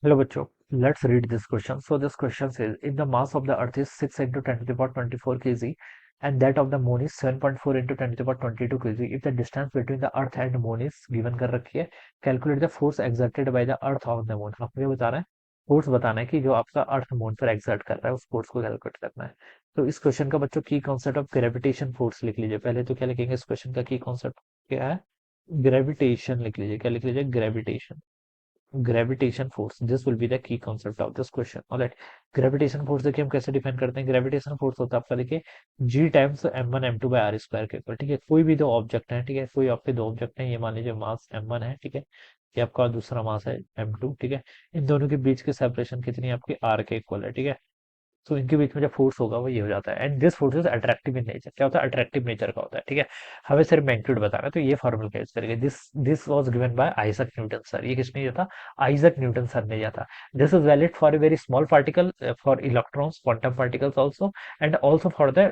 Hello बच्चों, let's read this question. So this question says, if the mass of the earth is 6 into 10 to the power 24 kg and that of the moon is 7.4 into 10 to the power 22 kg, if the distance between the earth and moon is given कर रखी है, calculate the force exerted by the earth on the moon. आपको ये बता रहा है, force बताना है कि जो आपका अर्थ मून पर एक्सर्ट कर रहा है उस फोर्स को कैलकुलेट करना है। तो इस क्वेश्चन का बच्चों की कॉन्सेप्ट ऑफ ग्रेविटेशन फोर्स लिख लीजिए। पहले तो क्या लिखेंगे, इस क्वेश्चन का की कॉन्सेप्ट क्या है, ग्रेविटेशन लिख लीजिए। क्या लिख लीजिए, gravitation. Gravitation force, this will be the key concept of this question. Alright, gravitation force देखिए हम कैसे डिफाइन करते हैं। ग्रेविटेशन फोर्स होता है आपका, देखिए जी टाइम्स m1 m2/r² के ऊपर। ठीक है, कोई भी दो ऑब्जेक्ट है, ठीक है, कोई आपके दो ऑब्जेक्ट है, ये मान लीजिए मास m1 है, ठीक है, ये आपका दूसरा मास है m2, ठीक है, इन दोनों के बीच की सेपरेशन कितनी है आपकी r के इक्वल है, ठीक है। तो इनके बीच में जो फोर्स होगा वो ये हो जाता है, and this force is attractive in nature. क्या होता है, अट्रैक्टिव नेचर का होता है, ठीक है। हमें सिर्फ मैग्नीट्यूड बताना है, तो ये फॉर्मूला का यूज करेंगे। This was given by Isaac Newton sir. ये किसने दिया था, आइजैक न्यूटन सर ने दिया था। This is valid for a very small particle, for electrons, quantum particles also, and also for the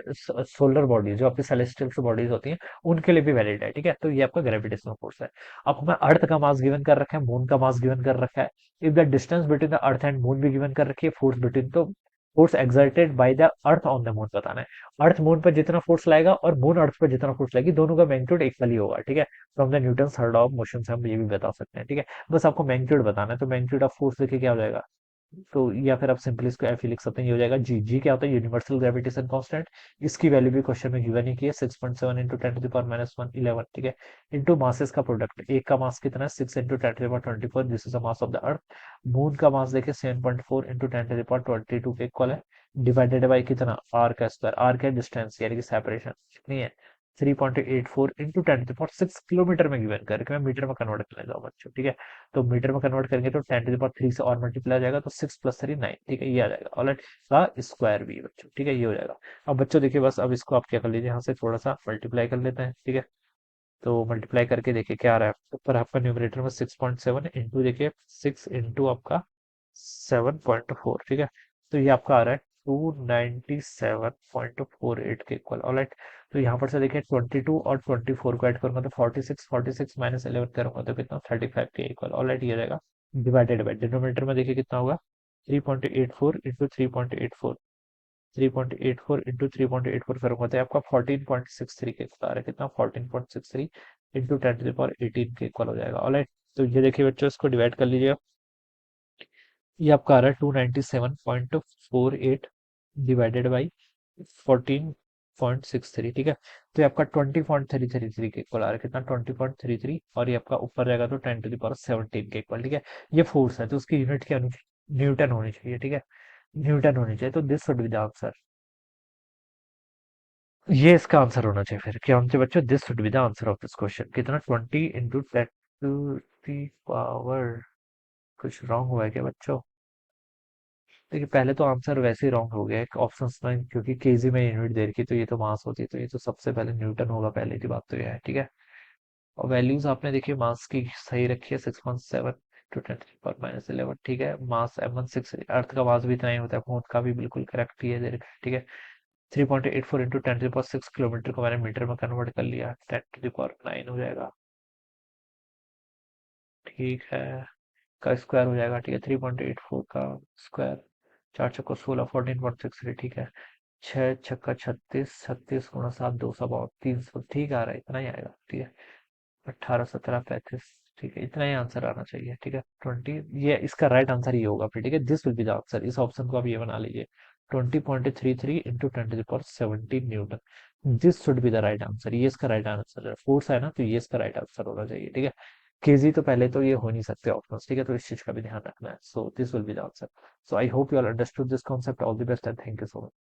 solar bodies, जो आपकी सेलेस्टियल बॉडीज होती हैं उनके लिए भी वैलिड है, ठीक है। तो ये आपका ग्रेविटेशनल फोर्स है। अब हमें अर्थ का मास गिवन कर रखा है, मून का मास गिवन कर रखा है। If the distance between the earth and moon भी गिवन कर रखी है, फोर्स बिटवीन, तो force exerted by the earth on the moon बताना है। अर्थ मून पर जितना फोर्स लाएगा और मून अर्थ पर जितना फोर्स लाएगी, दोनों का मैग्नीट्यूड इक्वली होगा, ठीक है। From the Newton third law of motion से हम ये भी बता सकते हैं, ठीक है। बस आपको मैग्नीट्यूड बताना है, तो मैग्नीट्यूड ऑफ फोर्स देखिए क्या हो जाएगा। तो या फिर आप सिंपली इसको एफ ही लिख सकते हैं, ये हो जाएगा जी। जी क्या होता है, यूनिवर्सल ग्रेविटेशन कांस्टेंट। इसकी वैल्यू भी क्वेश्चन में गिवन ही की है, 6.7 इंटू 10 to the power -1 11, ठीक है। इंटू मासेस का प्रोडक्ट, एक का मास कितना है, 6 into 10 to the power 24, this is the mass of the earth. Moon का मास देखिए 7.4 इंटू 10 to the power 22 के इक्वल है, डिवाइडेड बाई कितना, आर का स्क्वायर। आर का डिस्टेंस यानी कि सेपरेशन कितनी है, 3.84 into 10 to the power 6 kilometre में गिवन करके, मैं मीटर में कन्वर्ट कर लेता हूँ बच्चों, ठीक है। तो मीटर में कन्वर्ट करेंगे तो 10 to the power 3 से और मल्टीप्लाई हो जाएगा, तो 6 + 3 9, ठीक है, ये आ जाएगा। ऑलराइट, का स्क्वायर भी बच्चों, ठीक है, ये हो जाएगा। अब बच्चों देखिए, बस अब इसको आप क्या कर लीजिए, यहाँ से थोड़ा सा मल्टीप्लाई कर लेते हैं, ठीक है। तो मल्टीप्लाई करके देखिए क्या आ रहा है, ऊपर आपका न्यूमरेटर में 6.7 इंटू, देखिए 6 इंटू आपका 7.4, ठीक है। तो ये आपका आ रहा है 297.48 के इक्वल। ऑलराइट, तो यहाँ पर से देखिए 22 और 24 को ऐड करूंगा तो 46, 46 -11 करूंगा तो कितना, 35 के इक्वल। ऑलराइट, ये रहेगा डिवाइडेड बाई, डिनोमिनेटर में देखिए कितना होगा, 3.84 इंटू 3.84, 3.84 इंटू 3.84 करूंगा तो आपका 14.63 के इक्वल आ रहा है। कितना, 14.63 इंटू 10 to the power 18 के इक्वल हो जाएगा। ऑलराइट, तो ये देखिए बच्चों, इसको डिवाइड कर लीजिए। ये आपका आ रहा है 297.48 डिवाइडेड बाई 14.63, ठीक है। तो ये आपका 20.333 के इक्वल आ रहा है। कितना, 20.33, और ये आपका ऊपर रहेगा तो 10 to the power 17 के इक्वल, ठीक है। ये फोर्स है, तो उसकी यूनिट क्या होनी चाहिए, न्यूटन होनी चाहिए, ठीक है, न्यूटन होनी चाहिए। तो this should be the answer, ये इसका आंसर होना चाहिए। फिर क्या होना चाहिए बच्चों, this should be the answer of this question. कितना, 20 इंटू 10 to the power, कुछ रॉन्ग हुआ है क्या बच्चों। देखिए पहले तो आंसर वैसे ही रॉन्ग हो गया है ऑप्शंस में, क्योंकि केजी में यूनिट दे रखी, तो ये तो मास होती है, तो ये तो सबसे पहले न्यूटन होगा, पहले की बात तो ये है, ठीक है। और वैल्यूज आपने देखिए मास की सही रखी है, 6.7 टू 10 to the power -11, ठीक है। मास m1 6, अर्थ का मास भी इतना ही होता है, मून का भी बिल्कुल करेक्ट ही है दे रखा है, ठीक है। 3.84 into 10 to the power 6 kilometre को मैंने मीटर में कन्वर्ट कर लिया, 10 to the power 9 हो जाएगा, ठीक है। का स्क्वायर हो जाएगा, ठीक है, 3.84 का स्क्वायर, 4 × 16 14.63, ठीक है। 6 × 6 = 36, 36 × 7 200 300, ठीक आ रहा है, इतना ही आएगा, ठीक है। 18 17 35, ठीक है, इतना ही आंसर आना चाहिए, ठीक है। 20, ये इसका राइट आंसर ये होगा फिर, ठीक है। This will be the answer, इस ऑप्शन को आप ये बना लीजिए, 20.33 into 10 to the power 17 Newton, this should be the right answer. ये इसका राइट आंसर है, फोर्स है ना, तो ये इसका राइट आंसर होना चाहिए, ठीक है। केजी तो पहले तो ये हो नहीं सकते ऑप्शन, ठीक है, तो इस चीज का भी ध्यान रखना है। So this will be the answer. So I hope you all understood this concept. All the best and thank you so much.